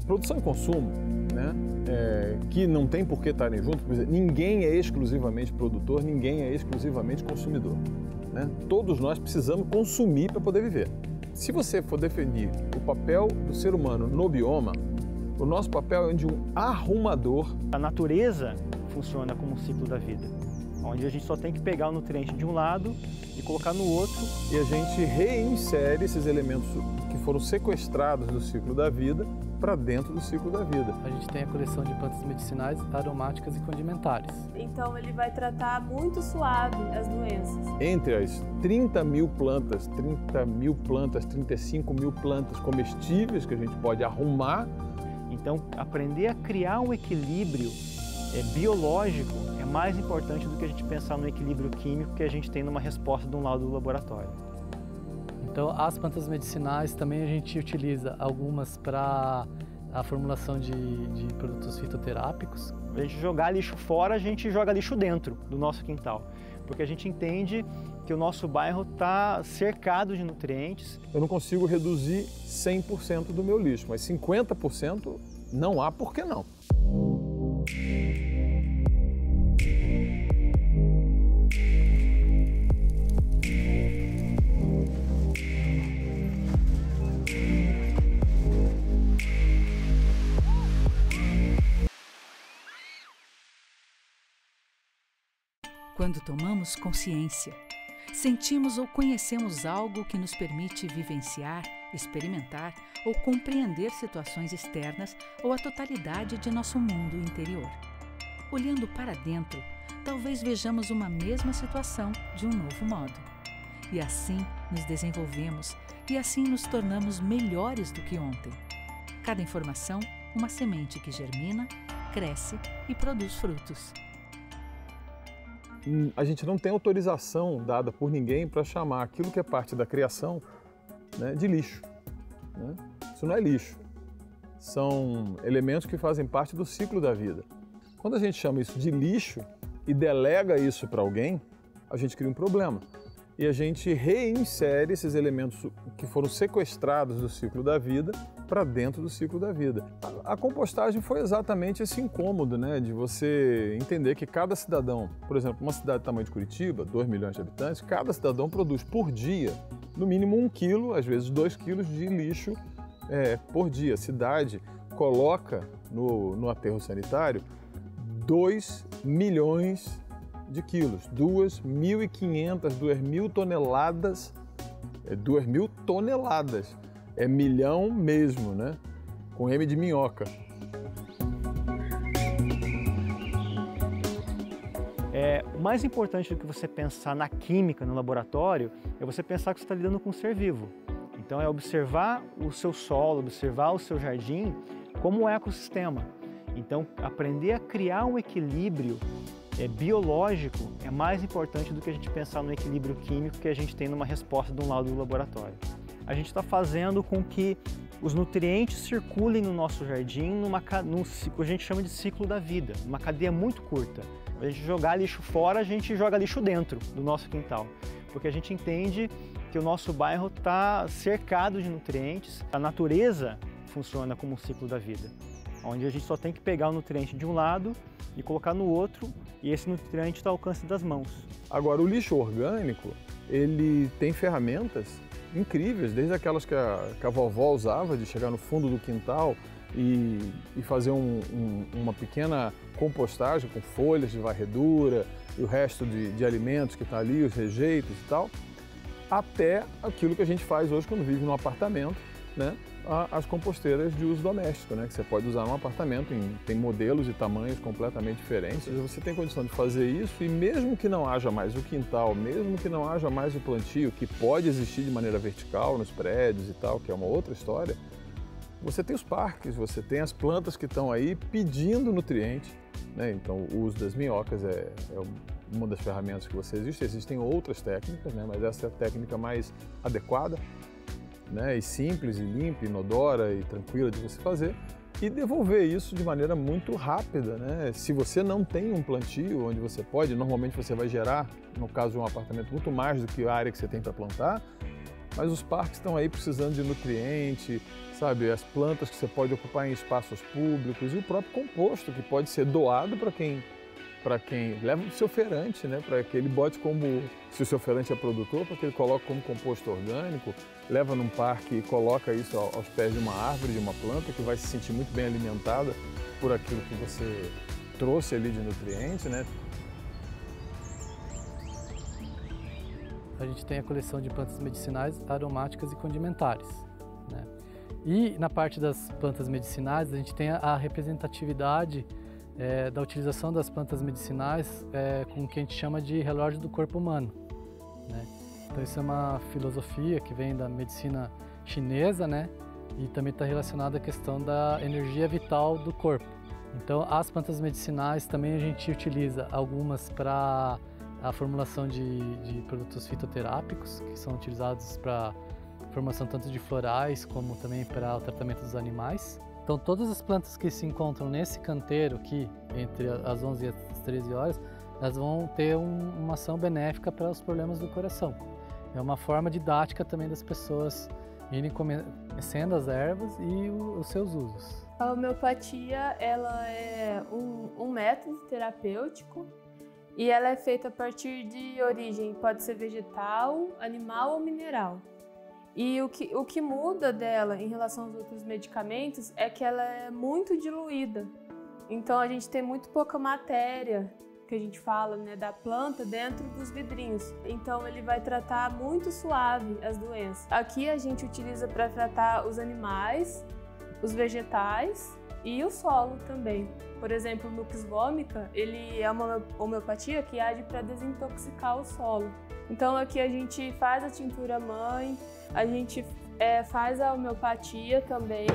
Produção e consumo, né, que não tem por que estarem juntos, por exemplo, ninguém é exclusivamente produtor, ninguém é exclusivamente consumidor, né? Todos nós precisamos consumir para poder viver. Se você for definir o papel do ser humano no bioma, o nosso papel é de um arrumador. A natureza funciona como um ciclo da vida, onde a gente só tem que pegar o nutriente de um lado e colocar no outro. E a gente reinsere esses elementos que foram sequestrados do ciclo da vida para dentro do ciclo da vida. A gente tem a coleção de plantas medicinais, aromáticas e condimentares. Então ele vai tratar muito suave as doenças. Entre as 30 mil plantas, 35 mil plantas comestíveis que a gente pode arrumar. Então aprender a criar um equilíbrio biológico é mais importante do que a gente pensar no equilíbrio químico que a gente tem numa resposta de um lado do laboratório. Então, as plantas medicinais também a gente utiliza algumas para a formulação de produtos fitoterápicos. A gente jogar lixo fora, a gente joga lixo dentro do nosso quintal, porque a gente entende que o nosso bairro está cercado de nutrientes. Eu não consigo reduzir 100% do meu lixo, mas 50% não há por que não. Quando tomamos consciência, sentimos ou conhecemos algo que nos permite vivenciar, experimentar ou compreender situações externas ou a totalidade de nosso mundo interior. Olhando para dentro, talvez vejamos uma mesma situação de um novo modo. E assim nos desenvolvemos e assim nos tornamos melhores do que ontem. Cada informação, uma semente que germina, cresce e produz frutos. A gente não tem autorização dada por ninguém para chamar aquilo que é parte da criação, né, de lixo, né? Isso não é lixo, são elementos que fazem parte do ciclo da vida. Quando a gente chama isso de lixo e delega isso para alguém, a gente cria um problema. E a gente reinsere esses elementos que foram sequestrados do ciclo da vida para dentro do ciclo da vida. A compostagem foi exatamente esse incômodo, né, de você entender que cada cidadão, por exemplo, uma cidade do tamanho de Curitiba, 2 milhões de habitantes, cada cidadão produz por dia, no mínimo 1 quilo, às vezes 2 quilos de lixo por dia. A cidade coloca no aterro sanitário 2 milhões de quilos, 2.500, 2.000 toneladas, 2.000 toneladas, é milhão mesmo, né? Com M de minhoca. O mais importante do que você pensar na química no laboratório é você pensar que você está lidando com um ser vivo. Então é observar o seu solo, observar o seu jardim como um ecossistema. Então aprender a criar um equilíbrio biológico é mais importante do que a gente pensar no equilíbrio químico que a gente tem numa resposta de um lado do laboratório. A gente está fazendo com que os nutrientes circulem no nosso jardim num que a gente chama de ciclo da vida, uma cadeia muito curta. A gente jogar lixo fora, a gente joga lixo dentro do nosso quintal, porque a gente entende que o nosso bairro está cercado de nutrientes. A natureza funciona como um ciclo da vida, onde a gente só tem que pegar o nutriente de um lado e colocar no outro, e esse nutriente está ao alcance das mãos. Agora, o lixo orgânico, ele tem ferramentas incríveis, desde aquelas que a vovó usava, de chegar no fundo do quintal e fazer uma pequena compostagem com folhas de varredura e o resto de alimentos que está ali, os rejeitos e tal, até aquilo que a gente faz hoje quando vive num apartamento, né? As composteiras de uso doméstico, né? Que você pode usar num apartamento, tem modelos e tamanhos completamente diferentes. Você tem condição de fazer isso e mesmo que não haja mais o quintal, mesmo que não haja mais o plantio, que pode existir de maneira vertical nos prédios e tal, que é uma outra história, você tem os parques, você tem as plantas que estão aí pedindo nutriente, né? Então o uso das minhocas é uma das ferramentas que você existe. Existem outras técnicas, né? Mas essa é a técnica mais adequada, né, e simples, e limpa, inodora e tranquila de você fazer, e devolver isso de maneira muito rápida, né? Se você não tem um plantio onde você pode, normalmente você vai gerar, no caso de um apartamento, muito mais do que a área que você tem para plantar, Mas os parques estão aí precisando de nutriente, sabe? As plantas que você pode ocupar em espaços públicos e o próprio composto que pode ser doado para quem leva o seu feirante, né? Para que ele bote como, se o seu feirante é produtor, para que ele coloque como composto orgânico, leva num parque e coloca isso aos pés de uma árvore, de uma planta, que vai se sentir muito bem alimentada por aquilo que você trouxe ali de nutriente, né? A gente tem a coleção de plantas medicinais, aromáticas e condimentares, né? E na parte das plantas medicinais, a gente tem a representatividade da utilização das plantas medicinais com o que a gente chama de relógio do corpo humano, né? Então isso é uma filosofia que vem da medicina chinesa, né? E também está relacionada à questão da energia vital do corpo. Então as plantas medicinais também a gente utiliza algumas para a formulação de produtos fitoterápicos, que são utilizados para formação tanto de florais como também para o tratamento dos animais. Então todas as plantas que se encontram nesse canteiro aqui, entre as 11 e as 13 horas, elas vão ter uma ação benéfica para os problemas do coração. É uma forma didática também das pessoas irem conhecendo as ervas e os seus usos. A homeopatia, ela é um método terapêutico e ela é feita a partir de origem, pode ser vegetal, animal ou mineral. E o que muda dela em relação aos outros medicamentos é que ela é muito diluída. Então a gente tem muito pouca matéria, que a gente fala, né, da planta dentro dos vidrinhos. Então ele vai tratar muito suave as doenças. Aqui a gente utiliza para tratar os animais, os vegetais e o solo também. Por exemplo, o Nux vomica, ele é uma homeopatia que age para desintoxicar o solo. Então aqui a gente faz a tintura mãe, a gente faz a homeopatia também.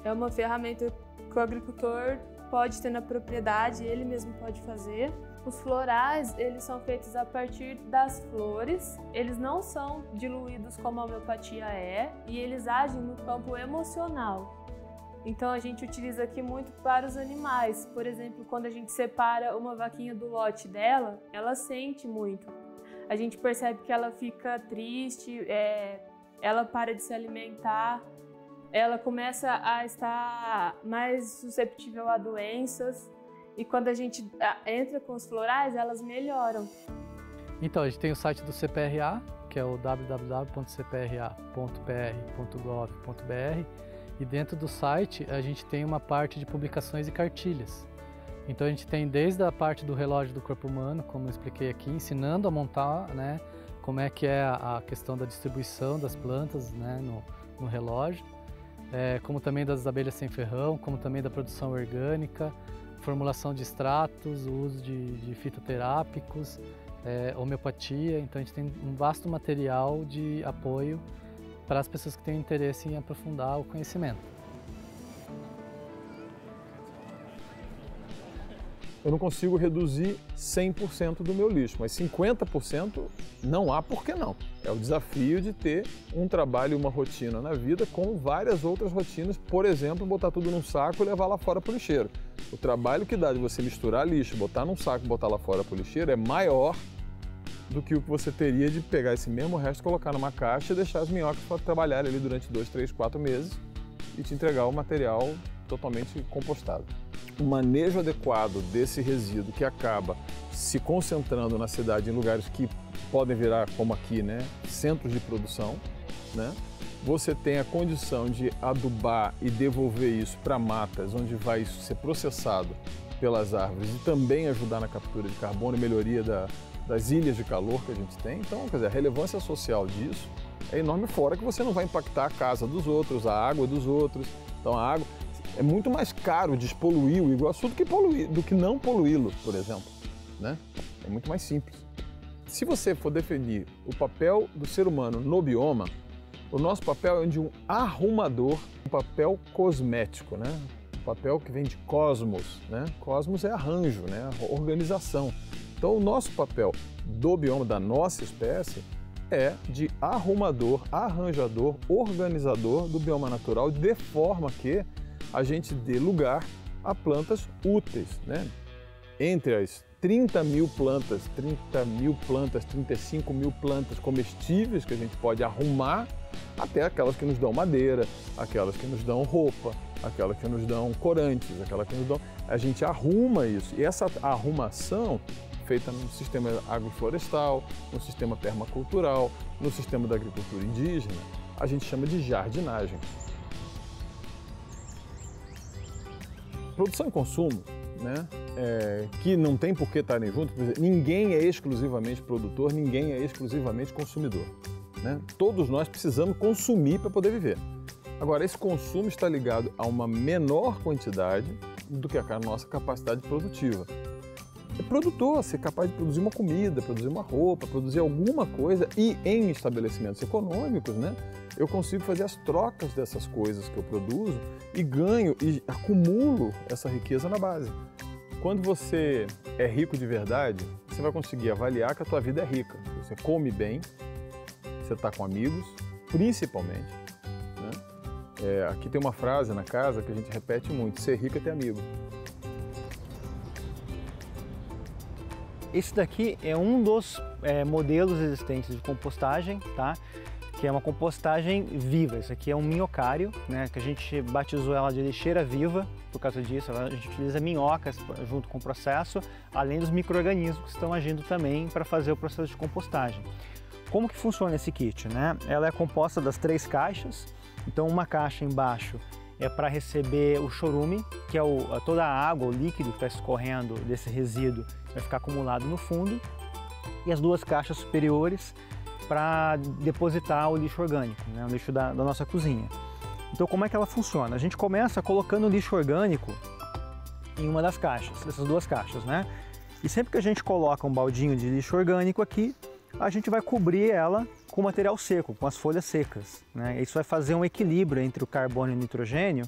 É uma ferramenta que o agricultor pode ter na propriedade, ele mesmo pode fazer. Os florais, eles são feitos a partir das flores, eles não são diluídos como a homeopatia é e eles agem no campo emocional. Então a gente utiliza aqui muito para os animais. Por exemplo, quando a gente separa uma vaquinha do lote dela, ela sente muito. A gente percebe que ela fica triste, ela para de se alimentar, ela começa a estar mais susceptível a doenças. E quando a gente entra com os florais, elas melhoram. Então, a gente tem o site do CPRA, que é o www.cpra.pr.gov.br, e dentro do site a gente tem uma parte de publicações e cartilhas. Então a gente tem desde a parte do relógio do corpo humano, como eu expliquei aqui, ensinando a montar, né, como é que é a questão da distribuição das plantas, né, no relógio, como também das abelhas sem ferrão, como também da produção orgânica, formulação de extratos, o uso de fitoterápicos, homeopatia. Então a gente tem um vasto material de apoio para as pessoas que têm interesse em aprofundar o conhecimento. Eu não consigo reduzir 100% do meu lixo, mas 50% não há por que não. É o desafio de ter um trabalho e uma rotina na vida com várias outras rotinas, por exemplo, botar tudo num saco e levar lá fora para o lixeiro. O trabalho que dá de você misturar lixo, botar num saco e botar lá fora para o lixeiro é maior do que o que você teria de pegar esse mesmo resto, colocar numa caixa e deixar as minhocas para trabalhar ali durante 2, 3, 4 meses e te entregar o material totalmente compostado. O manejo adequado desse resíduo que acaba se concentrando na cidade em lugares que podem virar, como aqui, né, centros de produção, né? Você tem a condição de adubar e devolver isso para matas, onde vai isso ser processado pelas árvores e também ajudar na captura de carbono e melhoria das ilhas de calor que a gente tem. Então, quer dizer, a relevância social disso é enorme, fora que você não vai impactar a casa dos outros, a água dos outros. Então, a água... É muito mais caro despoluir o Iguaçu do que não poluí-lo, por exemplo, né? É muito mais simples. Se você for definir o papel do ser humano no bioma, o nosso papel é de um arrumador, um papel cosmético, né? Um papel que vem de cosmos, né? Cosmos é arranjo, né? Organização. Então, o nosso papel do bioma, da nossa espécie, é de arrumador, arranjador, organizador do bioma natural, de forma que a gente dê lugar a plantas úteis, né? Entre as 30 mil plantas, 35 mil plantas comestíveis que a gente pode arrumar, até aquelas que nos dão madeira, aquelas que nos dão roupa, aquelas que nos dão corantes, aquelas que nos dão... A gente arruma isso. E essa arrumação, feita no sistema agroflorestal, no sistema permacultural, no sistema da agricultura indígena, a gente chama de jardinagem. Produção e consumo, né? Que não tem por que estarem juntos. Ninguém é exclusivamente produtor, ninguém é exclusivamente consumidor, né? Todos nós precisamos consumir para poder viver. Agora, esse consumo está ligado a uma menor quantidade do que a nossa capacidade produtiva. É produtor, ser capaz de produzir uma comida, produzir uma roupa, produzir alguma coisa, e em estabelecimentos econômicos, né, eu consigo fazer as trocas dessas coisas que eu produzo e ganho e acumulo essa riqueza na base. Quando você é rico de verdade, você vai conseguir avaliar que a tua vida é rica. Você come bem, você está com amigos, principalmente, né? Aqui tem uma frase na casa que a gente repete muito: ser rico é ter amigo. Esse daqui é um dos modelos existentes de compostagem, tá? Que é uma compostagem viva. Isso aqui é um minhocário, né? Que a gente batizou ela de lixeira viva por causa disso. A gente utiliza minhocas junto com o processo, além dos micro-organismos que estão agindo também para fazer o processo de compostagem. Como que funciona esse kit, né? Ela é composta das 3 caixas. Então, uma caixa embaixo é para receber o chorume, que é toda a água, o líquido que está escorrendo desse resíduo vai ficar acumulado no fundo, e as 2 caixas superiores para depositar o lixo orgânico, né, o lixo da nossa cozinha. Então, como é que ela funciona? A gente começa colocando o lixo orgânico em uma das caixas, dessas 2 caixas, né? E sempre que a gente coloca um baldinho de lixo orgânico aqui, a gente vai cobrir ela com material seco, com as folhas secas, né? Isso vai fazer um equilíbrio entre o carbono e o nitrogênio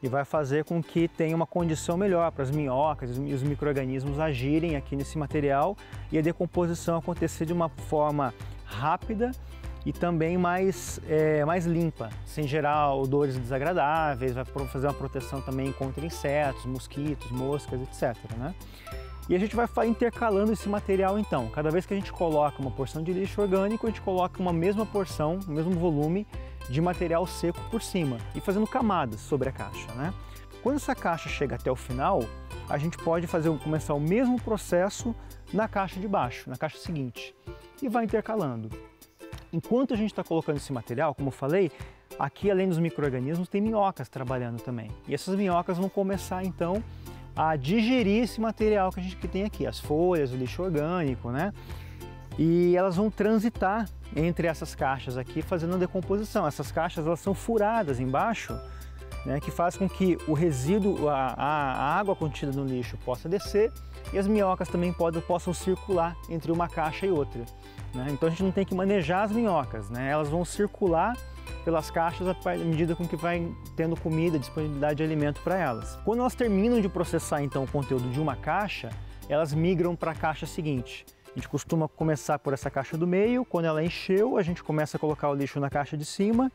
e vai fazer com que tenha uma condição melhor para as minhocas e os micro-organismos agirem aqui nesse material e a decomposição acontecer de uma forma rápida e também mais limpa, sem gerar odores desagradáveis, vai fazer uma proteção também contra insetos, mosquitos, moscas, etc., né? E a gente vai intercalando esse material então. Cada vez que a gente coloca uma porção de lixo orgânico, a gente coloca uma mesma porção, o mesmo volume de material seco por cima e fazendo camadas sobre a caixa, né? Quando essa caixa chega até o final, a gente pode começar o mesmo processo na caixa de baixo, na caixa seguinte, e vai intercalando. Enquanto a gente está colocando esse material, como eu falei, aqui além dos micro-organismos tem minhocas trabalhando também. E essas minhocas vão começar então a digerir esse material que a gente tem aqui, as folhas, o lixo orgânico, né? E elas vão transitar entre essas caixas aqui fazendo a decomposição. Essas caixas elas são furadas embaixo, né, que faz com que o resíduo, a água contida no lixo possa descer e as minhocas também possam circular entre uma caixa e outra, né? Então a gente não tem que manejar as minhocas, né? Elas vão circular pelas caixas à medida com que vai tendo comida, disponibilidade de alimento para elas. Quando elas terminam de processar então o conteúdo de uma caixa, elas migram para a caixa seguinte. A gente costuma começar por essa caixa do meio, quando ela encheu, a gente começa a colocar o lixo na caixa de cima,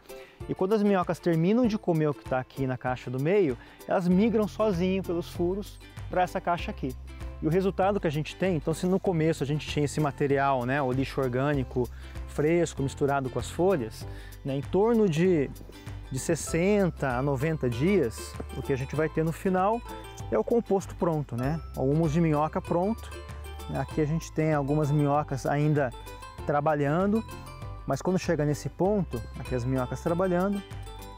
e quando as minhocas terminam de comer o que está aqui na caixa do meio, elas migram sozinho pelos furos para essa caixa aqui. E o resultado que a gente tem, então se no começo a gente tinha esse material, né, o lixo orgânico fresco misturado com as folhas, né, em torno de 60 a 90 dias, o que a gente vai ter no final é o composto pronto, né? O humus de minhoca pronto. Aqui a gente tem algumas minhocas ainda trabalhando, mas quando chega nesse ponto, aqui as minhocas trabalhando,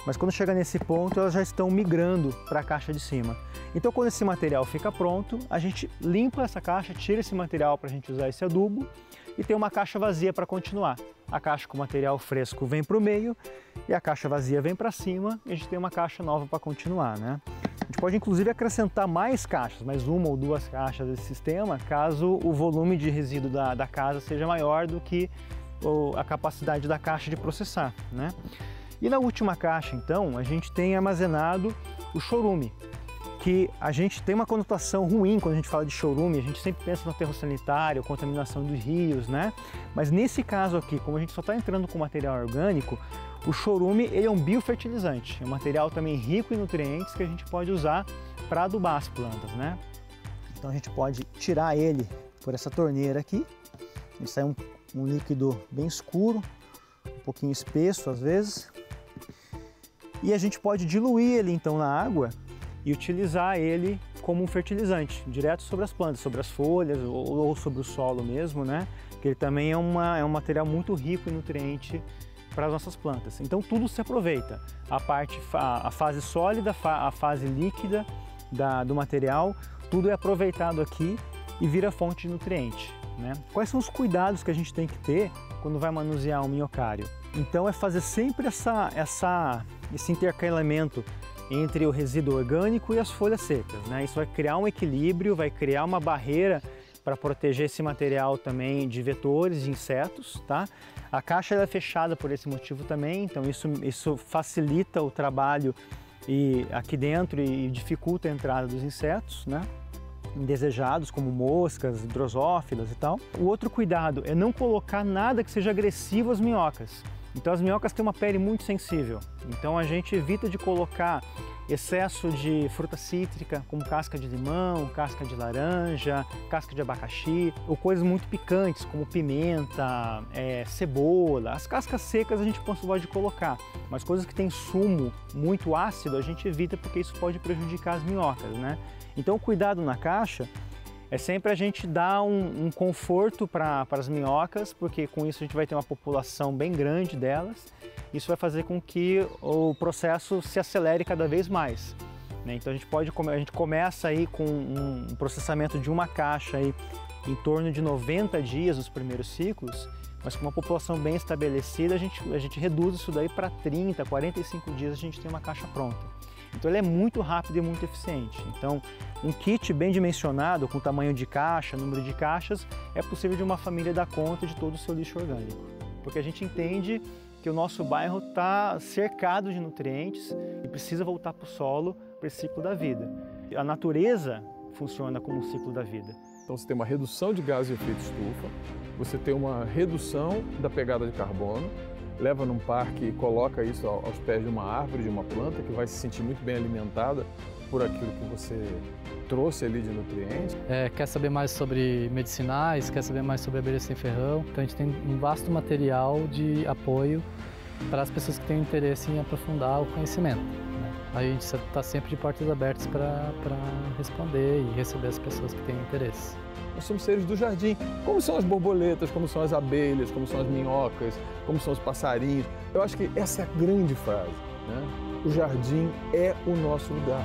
mas quando chega nesse ponto elas já estão migrando para a caixa de cima. Então quando esse material fica pronto, a gente limpa essa caixa, tira esse material para a gente usar esse adubo e tem uma caixa vazia para continuar. A caixa com material fresco vem para o meio e a caixa vazia vem para cima e a gente tem uma caixa nova para continuar, né? A gente pode inclusive acrescentar mais caixas, mais 1 ou 2 caixas desse sistema, caso o volume de resíduo da casa seja maior do que a capacidade da caixa de processar, né? E na última caixa, então, a gente tem armazenado o chorume, que a gente tem uma conotação ruim quando a gente fala de chorume, a gente sempre pensa no aterro sanitário, contaminação dos rios, né? Mas nesse caso aqui, como a gente só está entrando com material orgânico, o chorume ele é um biofertilizante, é um material também rico em nutrientes que a gente pode usar para adubar as plantas, né? Então a gente pode tirar ele por essa torneira aqui. Ele sai um líquido bem escuro, um pouquinho espesso às vezes. E a gente pode diluir ele então na água e utilizar ele como um fertilizante, direto sobre as plantas, sobre as folhas ou sobre o solo mesmo, né? Que ele também é um material muito rico em nutriente para as nossas plantas. Então tudo se aproveita, a fase sólida, a fase líquida do material, tudo é aproveitado aqui e vira fonte de nutriente, né? Quais são os cuidados que a gente tem que ter quando vai manusear um minhocário? Então é fazer sempre esse intercalamento entre o resíduo orgânico e as folhas secas, né? Isso vai criar um equilíbrio, vai criar uma barreira para proteger esse material também de vetores, de insetos, tá? A caixa é fechada por esse motivo também, então isso facilita o trabalho aqui dentro e dificulta a entrada dos insetos, né? Indesejados, como moscas, drosófilas e tal. O outro cuidado é não colocar nada que seja agressivo às minhocas. Então as minhocas têm uma pele muito sensível, então a gente evita de colocar excesso de fruta cítrica, como casca de limão, casca de laranja, casca de abacaxi, ou coisas muito picantes, como pimenta, cebola. As cascas secas a gente pode colocar, mas coisas que têm sumo muito ácido a gente evita porque isso pode prejudicar as minhocas, né? Então o cuidado na caixa é sempre a gente dar um conforto para as minhocas, porque com isso a gente vai ter uma população bem grande delas. Isso vai fazer com que o processo se acelere cada vez mais, né? Então a gente começa aí com um processamento de uma caixa aí em torno de 90 dias nos primeiros ciclos, mas com uma população bem estabelecida a gente reduz isso daí para 30, 45 dias a gente tem uma caixa pronta. Então ele é muito rápido e muito eficiente. Então um kit bem dimensionado, com tamanho de caixa, número de caixas, é possível de uma família dar conta de todo o seu lixo orgânico. Porque a gente entende que o nosso bairro está cercado de nutrientes e precisa voltar para o solo, para esse ciclo da vida. A natureza funciona como um ciclo da vida. Então você tem uma redução de gases de efeito estufa, você tem uma redução da pegada de carbono, leva num parque e coloca isso aos pés de uma árvore, de uma planta, que vai se sentir muito bem alimentada por aquilo que você trouxe ali de nutrientes. Quer saber mais sobre medicinais, quer saber mais sobre abelha sem ferrão? Então a gente tem um vasto material de apoio para as pessoas que têm interesse em aprofundar o conhecimento, né? A gente está sempre de portas abertas para responder e receber as pessoas que têm interesse. Nós somos seres do jardim, como são as borboletas, como são as abelhas, como são as minhocas, como são os passarinhos. Eu acho que essa é a grande frase, né? O jardim é o nosso lugar.